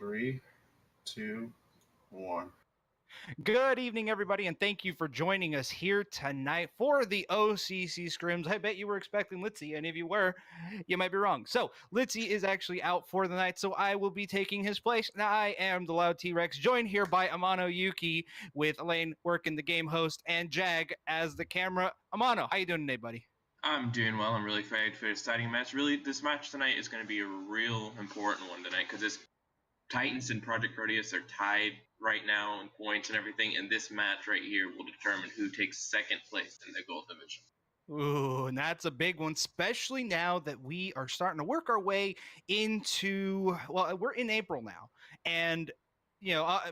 3, 2, 1. Good evening, everybody, and thank you for joining us here tonight for the OCC Scrims. I bet you were expecting Litzy, and if you were, you might be wrong. So, Litzy is actually out for the night, so I will be taking his place. Now, I am the Loud T-Rex, joined here by Amano Yuki, with Elaine working the game host, and Jag as the camera. Amano, how you doing today, buddy? I'm doing well. I'm really excited for this exciting match. Really, this match tonight is going to be a real important one tonight because this Titans and Project Proteus are tied right now in points and everything, and this match right here will determine who takes second place in the gold division. Ooh, and that's a big one, especially now that we are starting to work our way into, well, we're in April now, and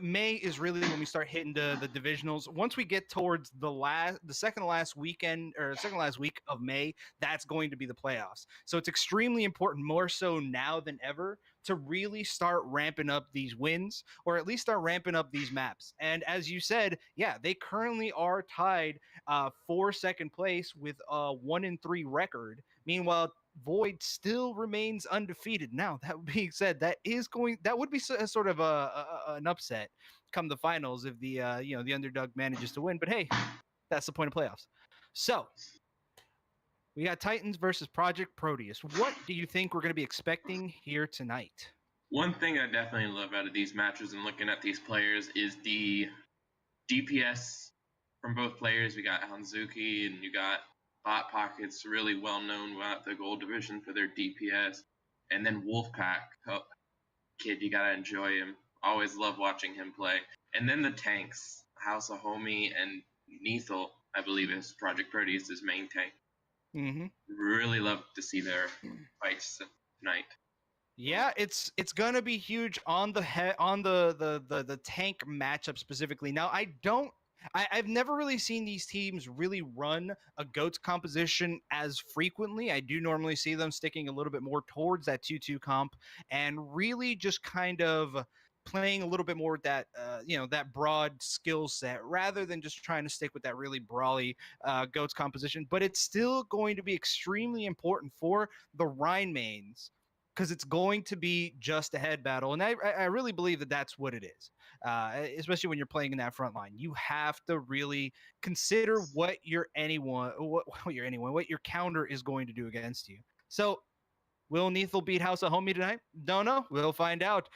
May is really when we start hitting the divisionals. Once we get towards the second to last weekend or second to last week of May, that's going to be the playoffs. So it's extremely important, more so now than ever, to really start ramping up these wins, or at least start ramping up these maps. And as you said, yeah, they currently are tied for second place with a 1-3 record. Meanwhile, Void still remains undefeated. Now, that being said, that would be sort of an upset come the finals if the the underdog manages to win. But hey, that's the point of playoffs. So we got Titans versus Project Proteus. What do you think we're going to be expecting here tonight? One thing I definitely love out of these matches and looking at these players is the DPS from both players. We got Hanzuki and you got Hot Pockets, really well known throughout the gold division for their DPS. And then Wolfpack, kid, you gotta enjoy him. Always love watching him play. And then the tanks, House of Homie and Neithel, I believe is Project Proteus' main tank. Mm-hmm. Really love to see their fights tonight. Yeah, it's gonna be huge on the tank matchup specifically. Now, I've never really seen these teams really run a GOATS composition as frequently. I do normally see them sticking a little bit more towards that 2-2 comp and really just kind of playing a little bit more with that, that broad skill set rather than just trying to stick with that really brawly GOATS composition. But it's still going to be extremely important for the Rhine mains, because it's going to be just a head battle. And I really believe that that's what it is, especially when you're playing in that front line. You have to really consider what your counter is going to do against you. So will Neithel beat House of Homie tonight? Don't know. We'll find out.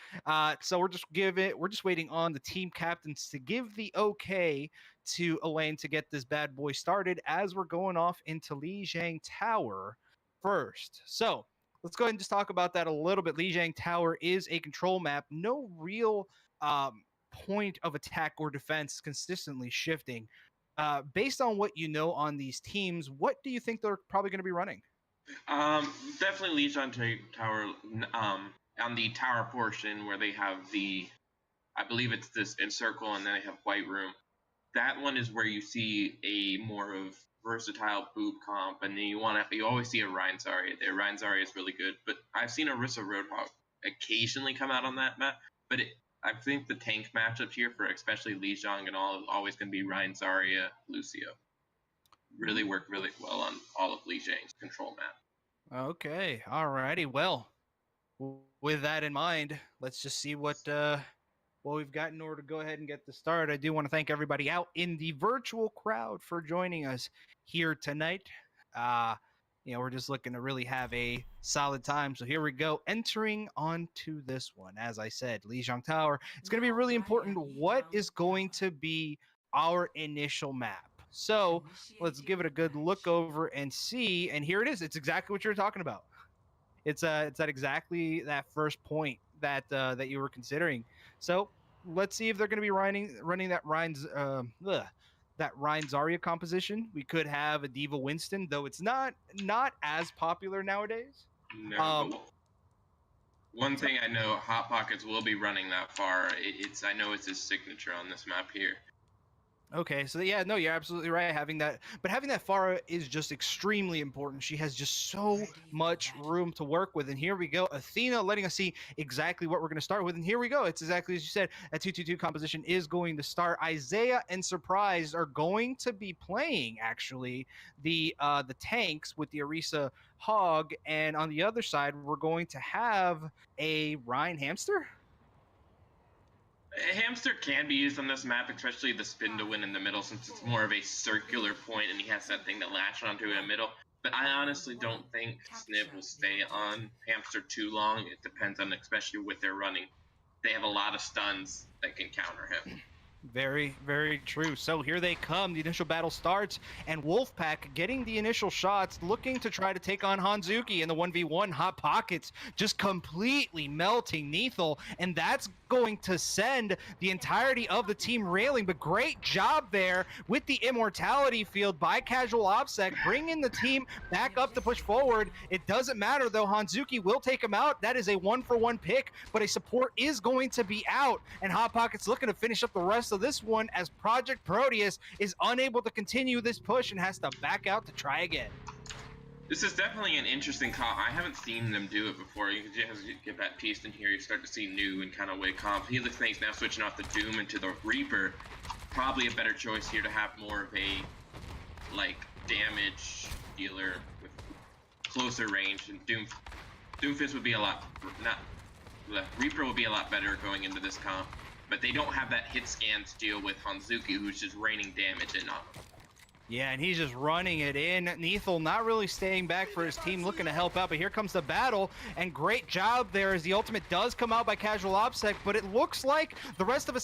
So we're just waiting on the team captains to give the okay to Elaine to get this bad boy started as we're going off into Lijiang Tower first. So let's go ahead and just talk about that a little bit. Lijiang Tower is a control map. No real point of attack or defense consistently shifting. Based on what you know on these teams, what do you think they're probably going to be running? Definitely Lijiang Tower on the tower portion where they have I believe it's this encircle and then they have White Room. That one is where you see a more of versatile boob comp, and then you always see a Rein Zarya there. Rein Zarya is really good, but I've seen Orisa Roadhog occasionally come out on that map. But I think the tank matchups here for especially Lijiang and all is always going to be Rein Zarya, Lucio. Really work really well on all of Lijiang's control map. Okay, alrighty. Well, with that in mind, let's just see what we've got in order to go ahead and get the start. I do want to thank everybody out in the virtual crowd for joining us here tonight. We're just looking to really have a solid time. So here we go, entering onto this one. As I said, Lijiang Tower. It's going to be really important. What is going to be our initial map? So let's give it a good look over and see. And here it is. It's exactly what you're talking about. It's at exactly that first point that you were considering. So let's see if they're going to be running that Rein Zarya composition. We could have a D.Va Winston, though it's not as popular nowadays. No. One thing I know, Hot Pockets will be running that far. I know it's his signature on this map here. Okay, so yeah, no, you're absolutely right. Having that Pharah is just extremely important. She has just so much room to work with. And here we go, Athena letting us see exactly what we're going to start with. And here we go. It's exactly as you said. That 2-2-2 composition is going to start. Isaiah and Surprise are going to be playing actually the tanks with the Orisa Hog, and on the other side we're going to have a Rein Hamster. Hamster can be used on this map, especially the spin to win in the middle, since it's more of a circular point and he has that thing to latch onto in the middle. But I honestly don't think Sniv will stay on Hamster too long. It depends on, especially with their running. They have a lot of stuns that can counter him. Very, very true. So here they come. The initial battle starts, and Wolfpack getting the initial shots, looking to try to take on Hanzuki in the 1v1. Hot Pockets just completely melting Neithel, and that's going to send the entirety of the team railing. But great job there with the immortality field by Casual OPSEC, bringing the team back up to push forward. It doesn't matter, though. Hanzuki will take him out. That is a 1-for-1 pick, but a support is going to be out, and Hot Pockets looking to finish up the rest of this one as Project Proteus is unable to continue this push and has to back out to try again. This is definitely an interesting comp. I haven't seen them do it before. You just get that piece in here, you start to see new and kind of way comp. Helix Snake's now switching off the Doom into the Reaper. Probably a better choice here to have more of a, like, damage dealer with closer range. And Doomfist would be a lot, the Reaper would be a lot better going into this comp. But they don't have that hit scan to deal with Hanzuki, who's just raining damage in on them. Yeah, and he's just running it in. Neithel not really staying back for his team, looking to help out, but here comes the battle, and great job there as the ultimate does come out by Casual OPSEC, but it looks like the rest of the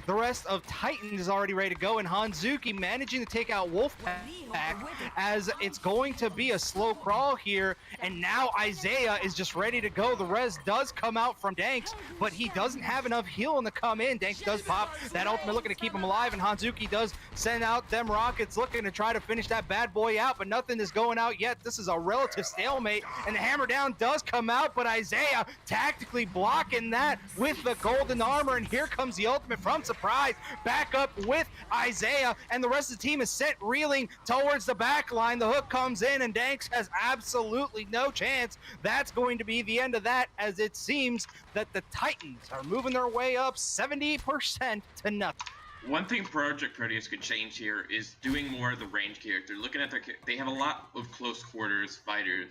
rest of Titans is already ready to go, and Hanzuki managing to take out Wolfpack as it's going to be a slow crawl here, and now Isaiah is just ready to go. The res does come out from Danks, but he doesn't have enough healing to come in. Danks does pop that ultimate, looking to keep him alive, and Hanzuki does send out them rockets, looking to try to finish that bad boy out, but nothing is going out yet. This is a relative stalemate, and the hammer down does come out, but Isaiah tactically blocking that with the golden armor, and here comes the ultimate from Surprise, back up with Isaiah, and the rest of the team is sent reeling towards the back line. The hook comes in, and Danks has absolutely no chance. That's going to be the end of that, as it seems that the Titans are moving their way up 70% to nothing. One thing Project Proteus could change here is doing more of the range character. Looking at they have a lot of close quarters fighters,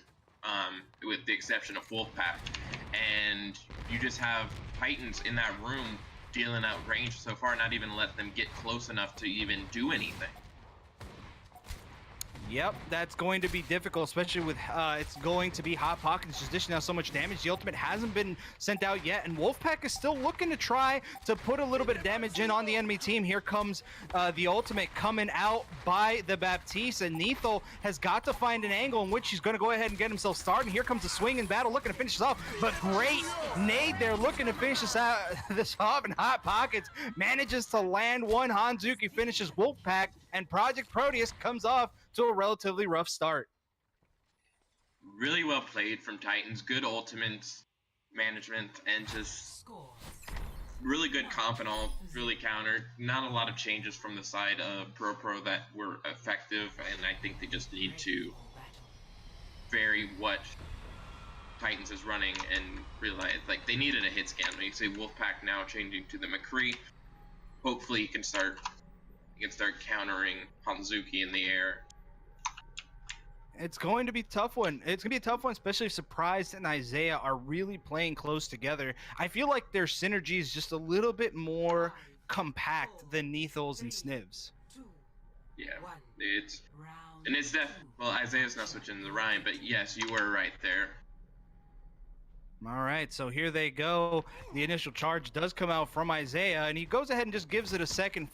with the exception of Wolfpack, and you just have Titans in that room dealing out range so far, not even let them get close enough to even do anything. Yep, that's going to be difficult, especially with it's going to be Hot Pockets just dishing out so much damage. The ultimate hasn't been sent out yet, and Wolfpack is still looking to try to put a little bit of damage in on the enemy team. Here comes the ultimate coming out by the Baptiste, and Neithel has got to find an angle in which he's going to go ahead and get himself started. Here comes the swing in battle, looking to finish this off, but great nade there, looking to finish this off, and Hot Pockets manages to land one. Hanzuki finishes Wolfpack, and Project Proteus comes off to a relatively rough start. Really well played from Titans. Good ultimate management and just really good comp and all. Really countered. Not a lot of changes from the side of Pro that were effective, and I think they just need to vary what Titans is running and realize, like, they needed a hit scan. When you say Wolfpack now changing to the McCree, hopefully he can start countering Hanzuki in the air. It's going to be a tough one. It's going to be a tough one, especially if Surprise and Isaiah are really playing close together. I feel like their synergy is just a little bit more compact than Neithel's and Sniv's. Yeah, it's well, Isaiah's not switching to the Ryan, but yes, you were right there. All right, so here they go. The initial charge does come out from Isaiah, and he goes ahead and just gives it a second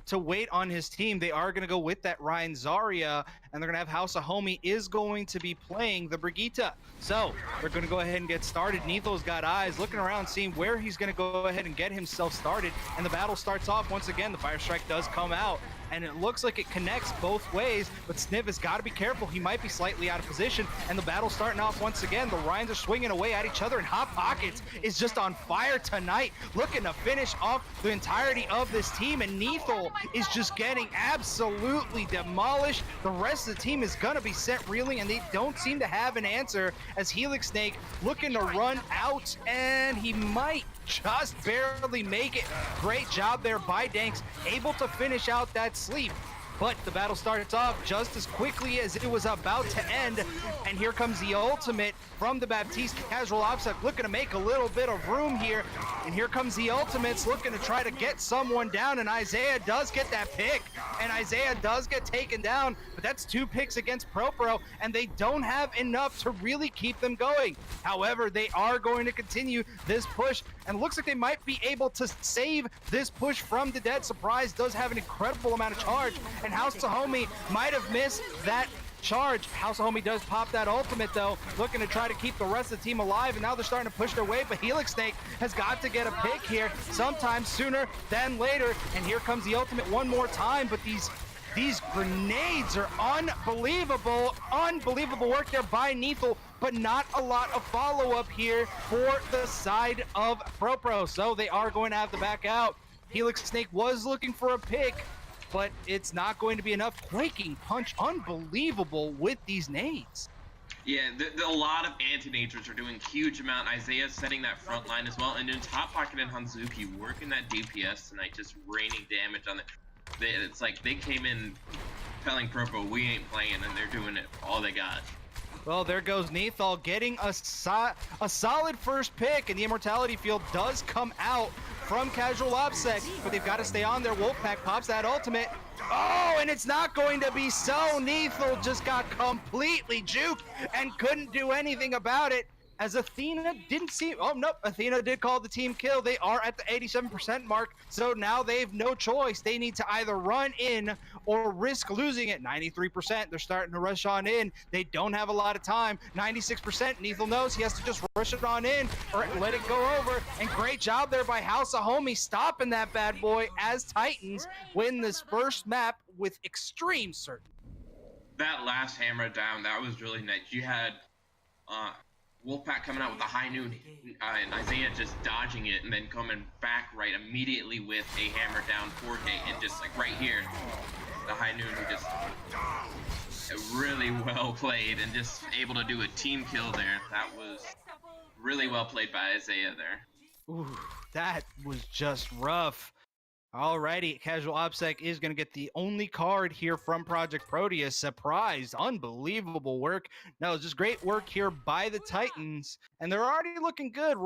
to wait on his team. They are going to go with that Ryan Zarya, and they're going to have House of Homie is going to be playing the Brigitte. So they're going to go ahead and get started. Neithel's got eyes, looking around, seeing where he's going to go ahead and get himself started, and the battle starts off once again. The Fire Strike does come out, and it looks like it connects both ways, but Sniv has got to be careful. He might be slightly out of position, and the battle's starting off once again. The Ryans are swinging away at each other, and Hot Pockets is just on fire tonight, looking to finish off the entirety of this team, and Neithel is just getting absolutely demolished. The rest of the team is going to be sent reeling, and they don't seem to have an answer as Helix Snake looking to run out, and he might just barely make it. Great job there by Danks, able to finish out that sleep. but the battle starts off just as quickly as it was about to end, and here comes the ultimate from the Baptiste. Casual OPSEC looking to make a little bit of room here, and here comes the ultimates looking to try to get someone down, and Isaiah does get that pick, and Isaiah does get taken down, but that's 2 picks against ProPro, and they don't have enough to really keep them going. However, they are going to continue this push, and it looks like they might be able to save this push from the dead. Surprise does have an incredible amount of charge, and House of Homie might have missed that charge. House of Homie does pop that ultimate though, looking to try to keep the rest of the team alive, and now they're starting to push their way, but Helix Snake has got to get a pick here sometime sooner than later, and here comes the ultimate one more time, but these grenades are unbelievable work there by Neithel, but not a lot of follow-up here for the side of ProPro, so they are going to have to back out. Helix Snake was looking for a pick, but it's not going to be enough. Quaking Punch, unbelievable with these nades. Yeah, a lot of anti-natures are doing huge amount. Isaiah setting that front line as well, and then Top Pocket and Hanzuki working that DPS tonight, just raining damage on it. It's like they came in telling ProPro we ain't playing, and they're doing it all they got. Well, there goes Neithal getting a solid first pick, and the Immortality Field does come out from Casual OPSEC, but they've got to stay on there. Wolfpack pops that ultimate. Oh, and it's not going to be so. Neithal just got completely juked and couldn't do anything about it, as Athena didn't see. Oh, nope, Athena did call the team kill. They are at the 87% mark, so now they have no choice. They need to either run in or risk losing it. 93%, they're starting to rush on in. They don't have a lot of time. 96%, Neithal knows he has to just rush it on in or let it go over, and great job there by House of Homie stopping that bad boy as Titans win this first map with extreme certainty. That last hammer down, that was really nice. You had Wolfpack coming out with a high noon, and Isaiah just dodging it, and then coming back right immediately with a hammer down 4K, and just like right here, the high noon who just really well played and just able to do a team kill there. That was really well played by Isaiah there. Ooh, that was just rough. Alrighty, Casual OPSEC is going to get the only card here from Project Proteus. Surprise, unbelievable work. No, it's just great work here by the Titans, and they're already looking good.